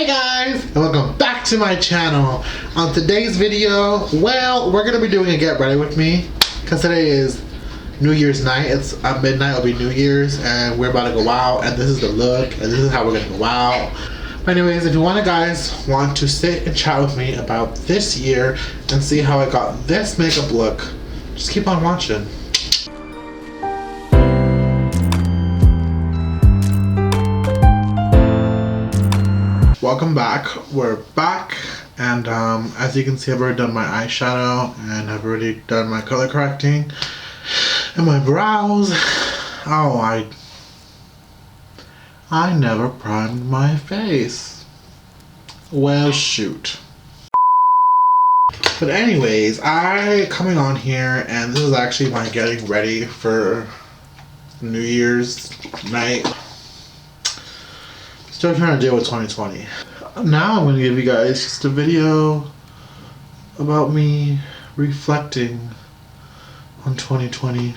Hey guys, and welcome back to my channel. On today's video, well, we're gonna be doing a get ready with me because today is New Year's night. It's at midnight, it'll be New Year's, and we're about to go out, and this is the look, and this is how we're gonna go out. But anyways, if you guys want to sit and chat with me about this year and see how I got this makeup look, just keep on watching. Welcome back. We're back, and as you can see, I've already done my eyeshadow and I've already done my color correcting and my brows. Oh, I never primed my face. Well, shoot. But anyways, coming on here, and this is actually my getting ready for New Year's night. Still trying to deal with 2020. Now I'm going to give you guys just a video about me reflecting on 2020.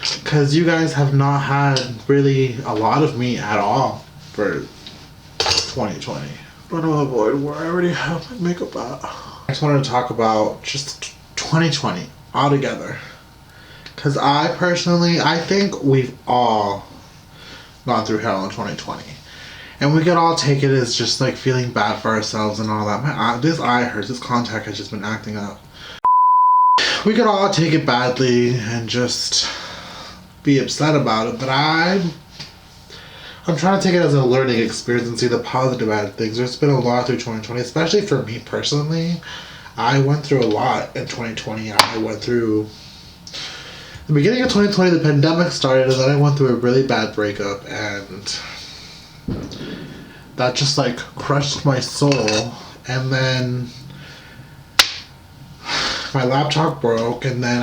Because you guys have not had really a lot of me at all for 2020. But oh boy, where I already have my makeup at. I just wanted to talk about just 2020 altogether. Because I think we've all gone through hell in 2020. And we could all take it as just like feeling bad for ourselves and all that. This eye hurts, this contact has just been acting up. We could all take it badly and just be upset about it, but I'm trying to take it as a learning experience and see the positive out of things. There's been a lot through 2020, especially for me personally. I went through a lot in 2020. I went through the beginning of 2020, the pandemic started, and then I went through a really bad breakup, and that just like crushed my soul. And then my laptop broke, and then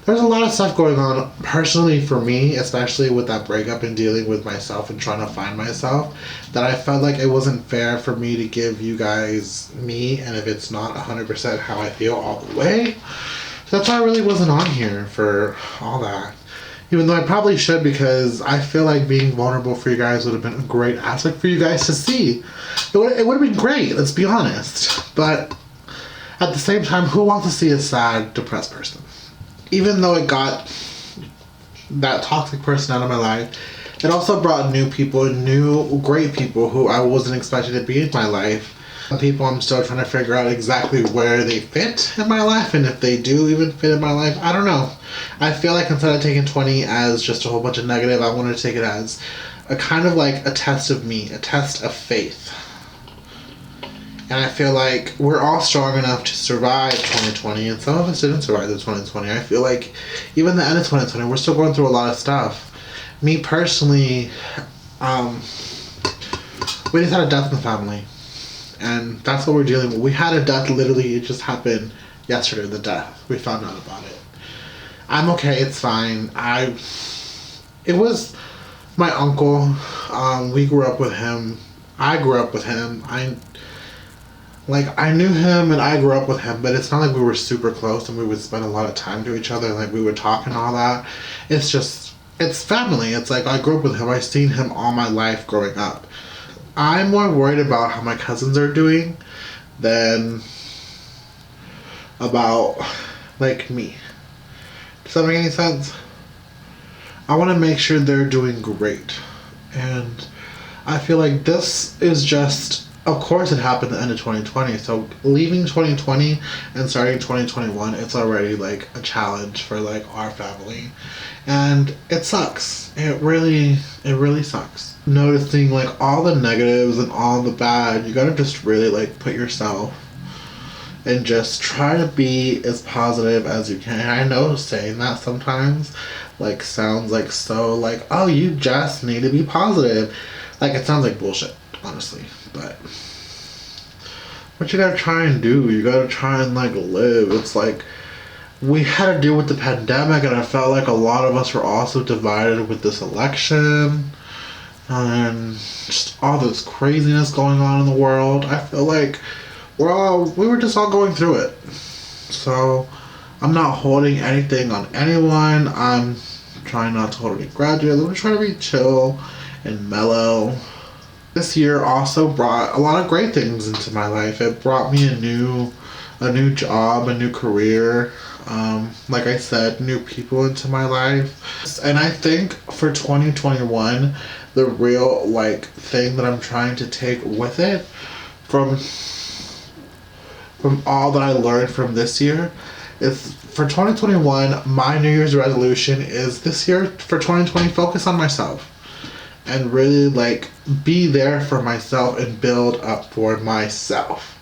there's a lot of stuff going on personally for me, especially with that breakup and dealing with myself and trying to find myself, that I felt like it wasn't fair for me to give you guys me, and if it's not 100% how I feel all the way. So that's why I really wasn't on here for all that. Even though I probably should, because I feel like being vulnerable for you guys would have been a great aspect for you guys to see. It would have been great, let's be honest. But at the same time, who wants to see a sad, depressed person? Even though it got that toxic person out of my life, it also brought new people, new great people who I wasn't expecting to be in my life. People I'm still trying to figure out exactly where they fit in my life, and if they do even fit in my life, I don't know. I feel like instead of taking 20 as just a whole bunch of negative, I want to take it as a kind of like a test of me, a test of faith. And I feel like we're all strong enough to survive 2020, and some of us didn't survive the 2020. I feel like even the end of 2020, we're still going through a lot of stuff. Me personally, we just had a death in the family. And that's what we're dealing with. We had a death, literally, it just happened yesterday, the death. We found out about it. I'm okay, it's fine. It was my uncle. We grew up with him. I grew up with him. I knew him and I grew up with him, but it's not like we were super close and we would spend a lot of time to each other, like we would talk and all that. It's just, it's family. It's like I grew up with him. I've seen him all my life growing up. I'm more worried about how my cousins are doing than about, like, me. Does that make any sense? I want to make sure they're doing great. And I feel like this is just, of course it happened at the end of 2020, so leaving 2020 and starting 2021, it's already, like, a challenge for, like, our family. And it sucks. It really sucks. Noticing like all the negatives and all the bad, you gotta just really like put yourself and just try to be as positive as you can. I know saying that sometimes like sounds like so like, oh, you just need to be positive. Like it sounds like bullshit, honestly. But what you gotta try and do, you gotta try and like live. It's like we had to deal with the pandemic, and I felt like a lot of us were also divided with this election and just all this craziness going on in the world. I feel like we were just all going through it. So I'm not holding anything on anyone. I'm trying not to hold any grudges. I'm trying to be chill and mellow This year also brought a lot of great things into my life. It brought me a new job, a new career. Like I said, new people into my life. And I think for 2021, the real like thing that I'm trying to take with it from all that I learned from this year is for 2021, my New Year's resolution is this year for 2020, focus on myself and really like be there for myself and build up for myself.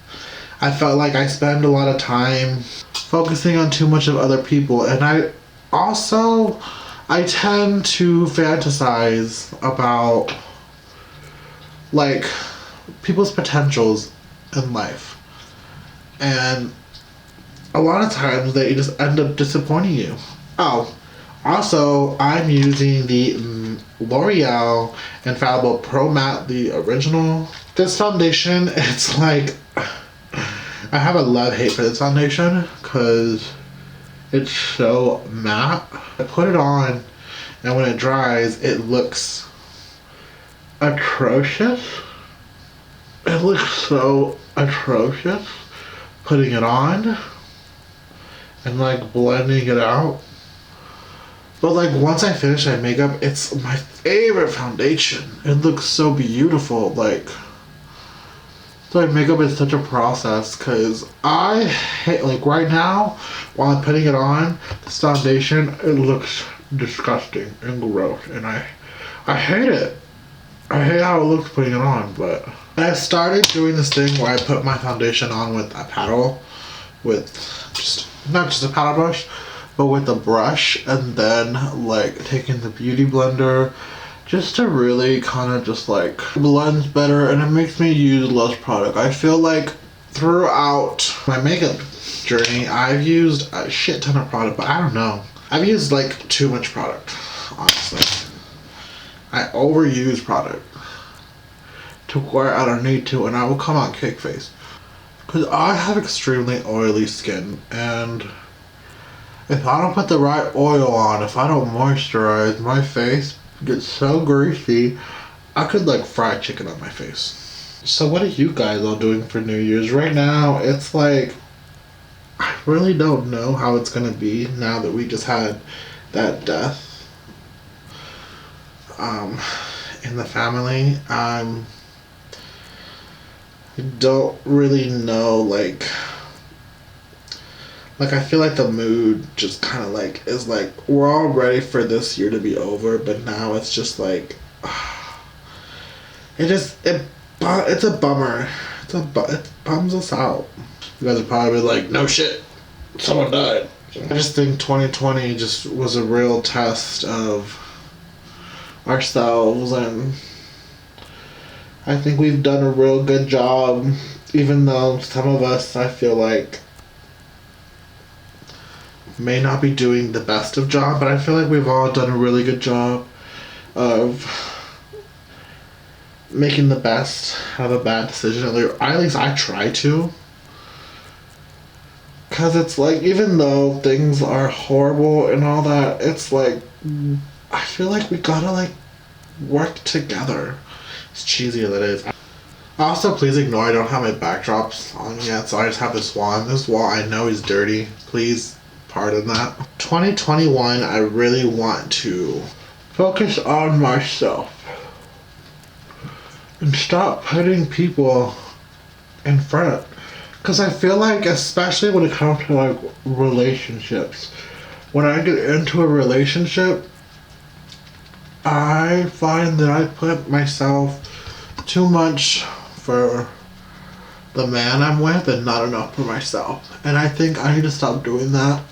I felt like I spend a lot of time focusing on too much of other people, and I tend to fantasize about like people's potentials in life, and a lot of times they just end up disappointing you. Oh, also I'm using the L'Oreal Infallible Pro Matte, the original. This foundation, it's like I have a love-hate for this foundation because it's so matte. I put it on and when it dries it looks atrocious. It looks so atrocious putting it on and like blending it out. But like once I finish my makeup, it's my favorite foundation. It looks so beautiful. Like, so my makeup is such a process because I hate, like right now while I'm putting it on, this foundation, it looks disgusting and gross, and I hate it. I hate how it looks putting it on. But I started doing this thing where I put my foundation on with a paddle, with just not just a paddle brush, but with a brush, and then like taking the beauty blender just to really kind of just like blends better, and it makes me use less product. I feel like throughout my makeup journey I've used a shit ton of product, but I don't know, I've used like too much product, honestly. I overuse product to where I don't need to, and I will come out cake face because I have extremely oily skin, and if I don't put the right oil on, if I don't moisturize, my face gets so greasy, I could like fry chicken on my face. So what are you guys all doing for New Year's? Right now, it's like, I really don't know how it's gonna be now that we just had that death in the family. I don't really know, like I feel like the mood just kind of like is like we're all ready for this year to be over, but now it's just like it's a bummer. It bums us out. You guys are probably like, no shit, someone died. I just think 2020 just was a real test of ourselves, and I think we've done a real good job, even though some of us, I feel like, may not be doing the best of job, but I feel like we've all done a really good job of making the best out of a bad decision. At least I try to. Because it's like, even though things are horrible and all that, it's like, I feel like we gotta like work together. As cheesy as it is. Also, please ignore I don't have my backdrops on yet, so I just have this wall. And this wall I know is dirty. Please pardon that. 2021, I really want to focus on myself and stop putting people in front. Because I feel like, especially when it comes to like relationships, when I get into a relationship, I find that I put myself too much for the man I'm with and not enough for myself. And I think I need to stop doing that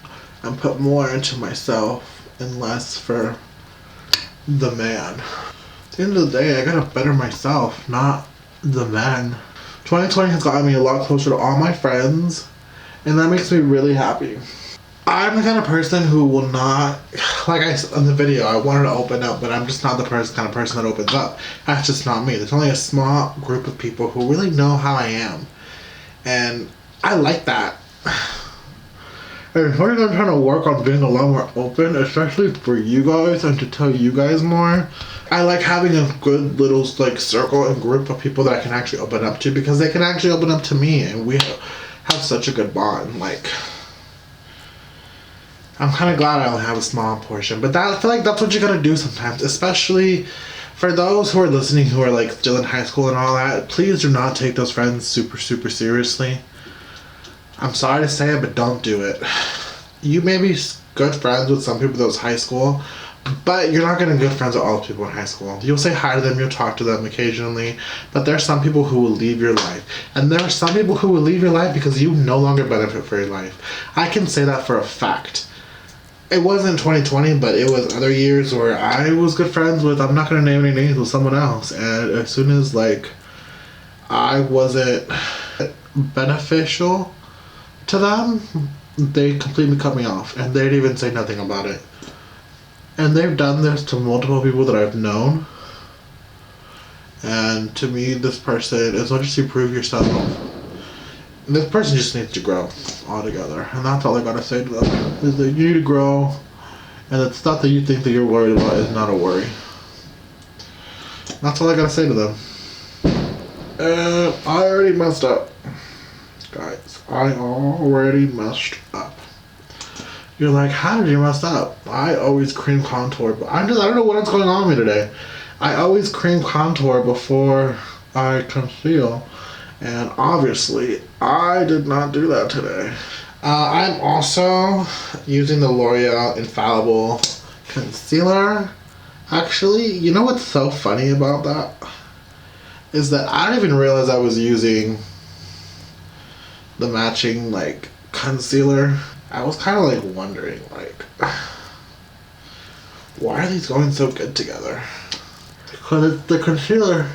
and put more into myself and less for the man. At the end of the day, I gotta better myself, not the man. 2020 has gotten me a lot closer to all my friends, and that makes me really happy. I'm the kind of person who will not, like I said in the video, I wanted to open up, but I'm just not the kind of person that opens up. That's just not me. There's only a small group of people who really know how I am, and I like that. And as I'm trying to work on being a lot more open, especially for you guys and to tell you guys more. I like having a good little like circle and group of people that I can actually open up to, because they can actually open up to me, and we have such a good bond. Like, I'm kind of glad I only have a small portion, but I feel like that's what you gotta do sometimes, especially for those who are listening who are like still in high school and all that. Please do not take those friends super seriously. I'm sorry to say it, but don't do it. You may be good friends with some people that was high school, but you're not gonna be good friends with all the people in high school. You'll say hi to them, you'll talk to them occasionally, but there are some people who will leave your life. And there are some people who will leave your life because you no longer benefit for your life. I can say that for a fact. It wasn't 2020, but it was other years where I was good friends with, I'm not gonna name any names, with someone else. And as soon as like I wasn't beneficial to them, they completely cut me off, and they didn't even say nothing about it. And they've done this to multiple people that I've known. And to me, this person, as much as you prove yourself, this person just needs to grow altogether. And that's all I gotta say to them, is that you need to grow, and the stuff that you think that you're worried about is not a worry. That's all I gotta say to them. And I already messed up. Guys, I already messed up. You're like, how did you mess up? I always cream contour, but I don't know what's going on with me today. I always cream contour before I conceal, and obviously I did not do that today. I'm also using the L'Oreal Infallible Concealer. Actually, you know what's so funny about that? Is that I didn't even realize I was using the matching like concealer. I was kind of like wondering, like, why are these going so good together? Because it's the concealer.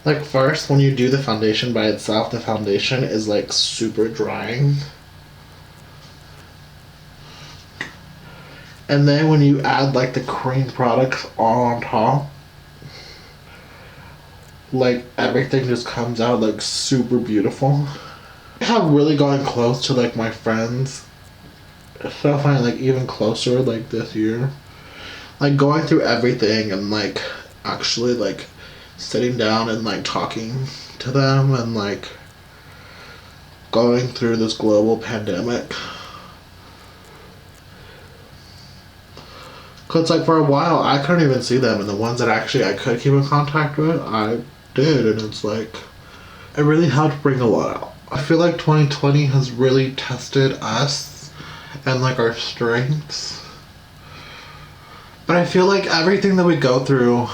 Like, first, when you do the foundation by itself, the foundation is like super drying. And then when you add like the cream products all on top, like everything just comes out like super beautiful. I have really gotten close to like my friends. So I find like even closer like this year. Like going through everything and like actually like sitting down and like talking to them and like going through this global pandemic. Cause like for a while I couldn't even see them, and the ones that actually I could keep in contact with, I did, and it's like it really helped bring a lot out. I feel like 2020 has really tested us and like our strengths. But I feel like everything that we go through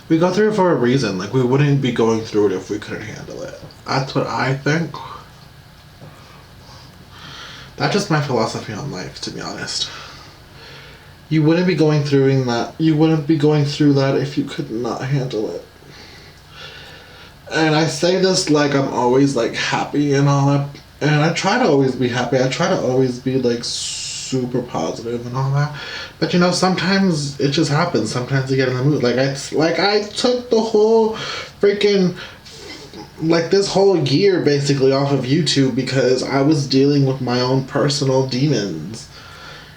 for a reason. Like we wouldn't be going through it if we couldn't handle it. That's what I think. That's just my philosophy on life, to be honest. You wouldn't be going through that. You wouldn't be going through that if you could not handle it. And I say this like I'm always like happy and all that. And I try to always be happy. I try to always be like super positive and all that. But you know, sometimes it just happens. Sometimes you get in the mood. I took the whole freaking like this whole year basically off of YouTube because I was dealing with my own personal demons.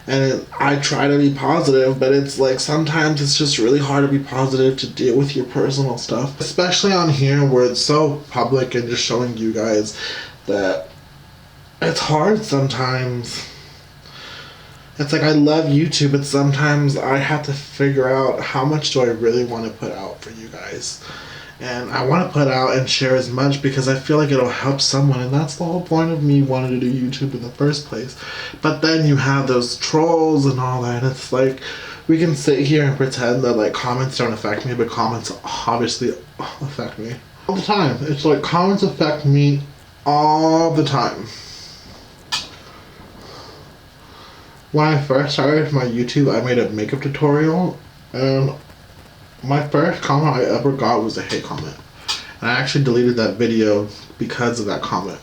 And I try to be positive, but it's like sometimes it's just really hard to be positive to deal with your personal stuff. Especially on here where it's so public and just showing you guys that it's hard sometimes. It's like I love YouTube, but sometimes I have to figure out how much do I really want to put out for you guys. And I want to put out and share as much because I feel like it'll help someone, and that's the whole point of me wanting to do YouTube in the first place. But then you have those trolls and all that, and it's like we can sit here and pretend that like comments don't affect me, but comments obviously affect me all the time. It's like comments affect me all the time. When I first started my YouTube, I made a makeup tutorial, and my first comment I ever got was a hate comment. And I actually deleted that video because of that comment.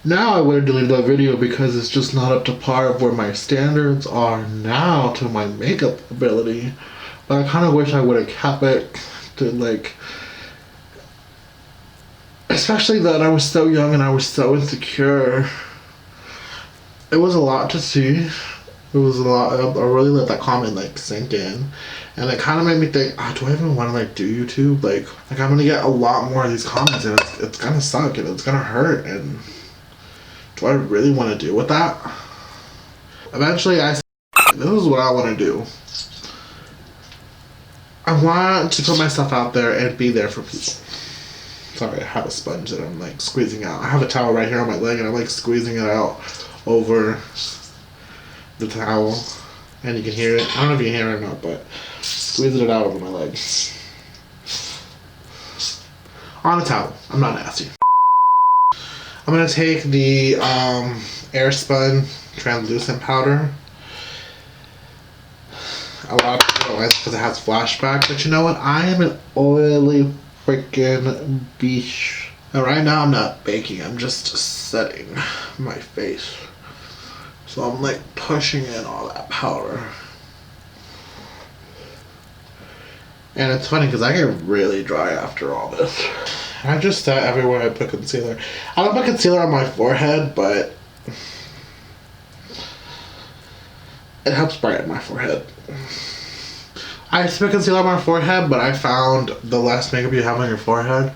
Now I would have deleted that video because it's just not up to par of where my standards are now to my makeup ability. But I kind of wish I would have kept it to like... Especially that I was so young and I was so insecure It was a lot to see. It was a lot. I really let that comment like sink in, and it kind of made me think, oh, do I even want to like do YouTube? Like I'm gonna get a lot more of these comments, and it's gonna suck, and it's gonna hurt, and do I really want to deal with that? Eventually, I said, this is what I want to do. I want to put myself out there and be there for people. Sorry, I have a sponge that I'm like squeezing out. I have a towel right here on my leg, and I'm like squeezing it out over the towel, and you can hear it. I don't know if you can hear it or not, but squeezing it out over my leg on a towel. I'm not nasty. I'm gonna take the Airspun translucent powder. A lot of people don't like it because it has flashback, but you know what? I am an oily freaking beach. And right now I'm not baking, I'm just setting my face. So I'm like pushing in all that powder. And it's funny because I get really dry after all this. I just set everywhere I put concealer. I don't put concealer on my forehead, but it helps brighten my forehead. I used to put concealer on my forehead, but I found the less makeup you have on your forehead,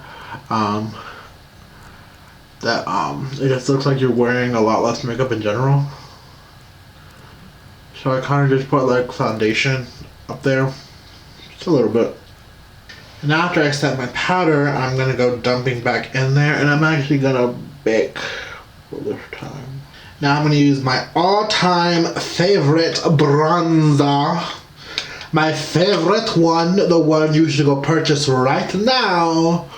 it just looks like you're wearing a lot less makeup in general. So I kind of just put like foundation up there, just a little bit. And after I set my powder, I'm gonna go dumping back in there, and I'm actually gonna bake for this time. Now I'm gonna use my all-time favorite bronzer. My favorite one, the one you should go purchase right now.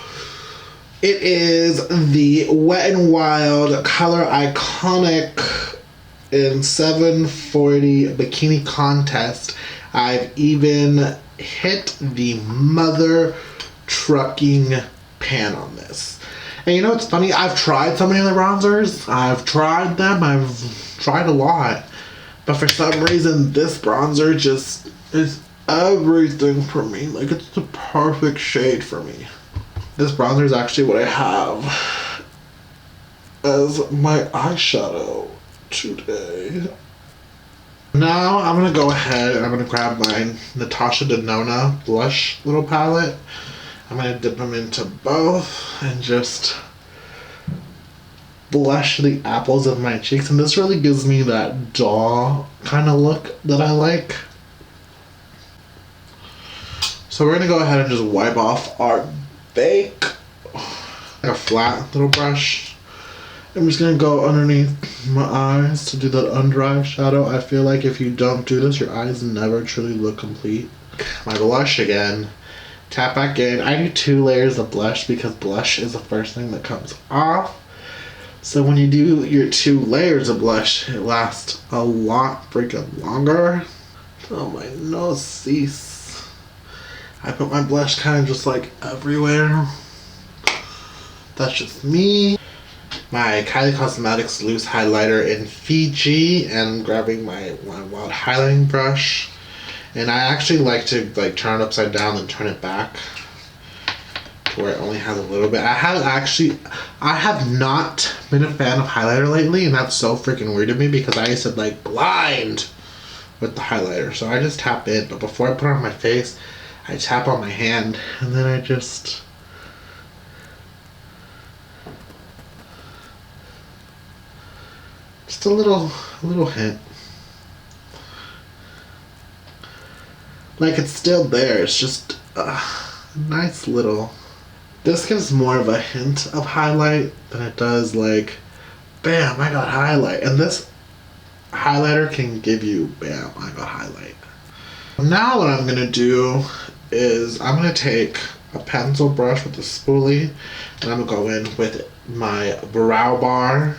It is the Wet n Wild Color Iconic in 740 Bikini Contest. I've even hit the mother trucking pan on this. And you know what's funny? I've tried so many other bronzers. I've tried them. I've tried a lot. But for some reason, this bronzer just is everything for me. Like, it's the perfect shade for me. This bronzer is actually what I have as my eyeshadow today. Now I'm gonna go ahead and I'm gonna grab my Natasha Denona blush little palette. I'm gonna dip them into both and just blush the apples of my cheeks, and this really gives me that doll kind of look that I like. So we're gonna go ahead and just wipe off our bake. A flat little brush. I'm just gonna go underneath my eyes to do that under eye shadow. I feel like if you don't do this, your eyes never truly look complete. My blush again. Tap back in. I do 2 layers of blush because blush is the first thing that comes off. So when you do your 2 layers of blush, it lasts a lot freaking longer. Oh, my nose cease. I put my blush kind of just like everywhere. That's just me. My Kylie Cosmetics loose highlighter in Fiji, and grabbing my wild highlighting brush. And I actually like to like turn it upside down and turn it back to where it only has a little bit. I have not been a fan of highlighter lately, and that's so freaking weird to me because I used to like blind with the highlighter. So I just tap in, but before I put it on my face, I tap on my hand, and then I just a little hint. Like, it's still there, it's just a nice little. This gives more of a hint of highlight than it does like, bam, I got highlight. And this highlighter can give you, bam, I got highlight. Now what I'm gonna do is I'm gonna take a pencil brush with a spoolie, and I'm gonna go in with my brow bar.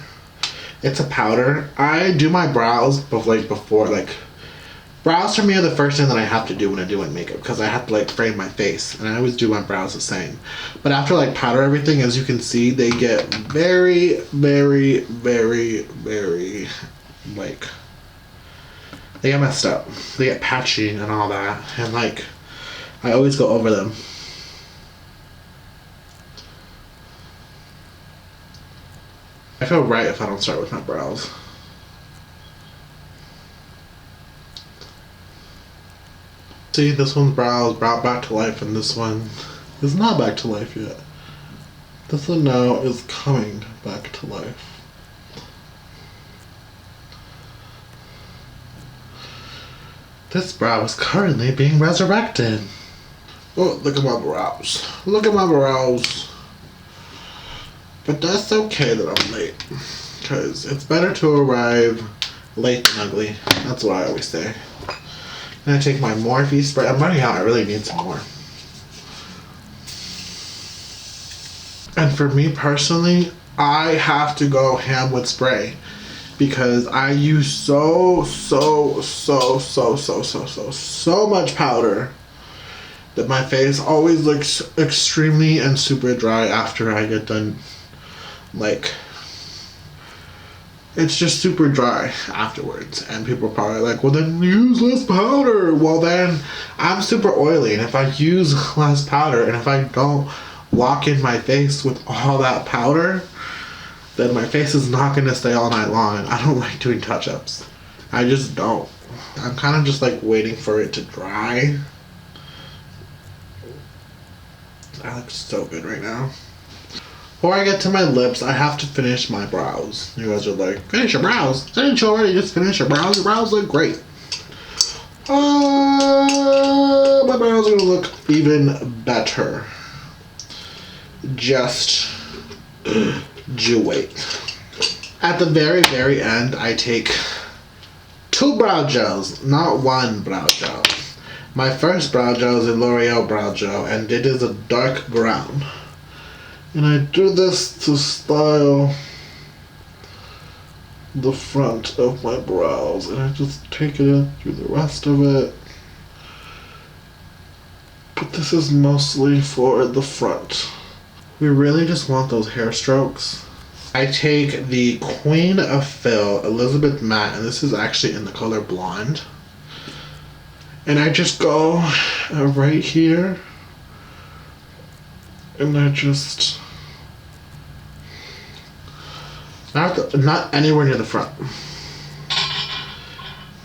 It's a powder. I do my brows before brows for me are the first thing that I have to do when I'm doing makeup, because I have to like frame my face, and I always do my brows the same. But after like powder everything, as you can see, they get very, very, very, very like, they get messed up. They get patchy and all that, and like I always go over them. I feel right if I don't start with my brows. See, this one's brow is brought back to life, and this one is not back to life yet. This one now is coming back to life. This brow is currently being resurrected. Oh, look at my brows. Look at my brows. But that's okay that I'm late. Because it's better to arrive late than ugly. That's what I always say. I'm gonna take my Morphe spray. I'm running out. I really need some more. And for me personally, I have to go ham with spray. Because I use so much powder that my face always looks extremely and super dry after I get done. Like, it's just super dry afterwards, and people are probably like, well then use less powder. Well then, I'm super oily, and if I use less powder and if I don't lock in my face with all that powder, then my face is not going to stay all night long, and I don't like doing touch-ups. I just don't. I'm kind of just like waiting for it to dry. I look so good right now. Before I get to my lips, I have to finish my brows. You guys are like, finish your brows? Didn't you already just finish your brows? Your brows look great. My brows are going to look even better. Just you wait. At the very end, I take 2 brow gels, not 1 brow gel. My first brow gel is a L'Oreal brow gel, and it is a dark brown. And I do this to style the front of my brows, and I just take it in through the rest of it. But this is mostly for the front. We really just want those hair strokes. I take the Queen of Fill Elizabeth Matte, and this is actually in the color Blonde. And I just go right here, and I just not anywhere near the front.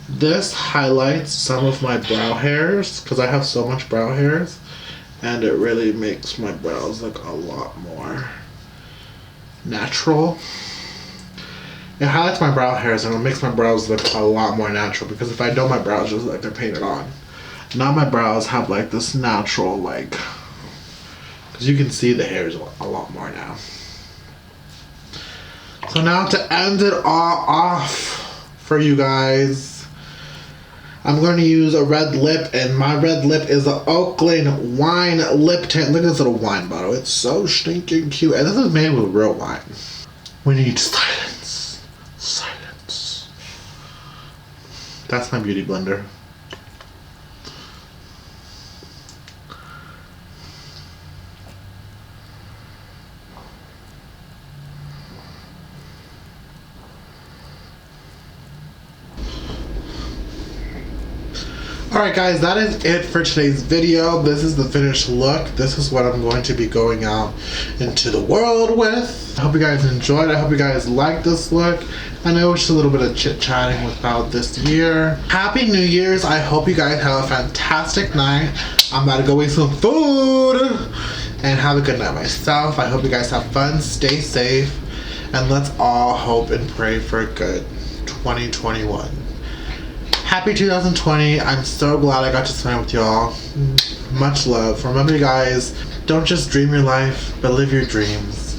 This highlights some of my brow hairs because I have so much brow hairs, and it really makes my brows look a lot more natural. It highlights my brow hairs and it makes my brows look a lot more natural, because if I don't, my brows just look like they're painted on. Now my brows have like this natural, like, because you can see the hairs a lot more now. So now to end it all off for you guys, I'm going to use a red lip, and my red lip is the Oakland Wine Lip Tint. Look at this little wine bottle. It's so stinking cute, and this is made with real wine. We need silence. Silence. That's my beauty blender. Alright guys, that is it for today's video. This is the finished look. This is what I'm going to be going out into the world with. I hope you guys enjoyed. I hope you guys liked this look. I know it's just a little bit of chit-chatting about this year. Happy New Year's. I hope you guys have a fantastic night. I'm about to go eat some food and have a good night myself. I hope you guys have fun, stay safe, and let's all hope and pray for a good 2021. Happy 2020. I'm so glad I got to spend with y'all. Much love. Remember, you guys, don't just dream your life, but live your dreams.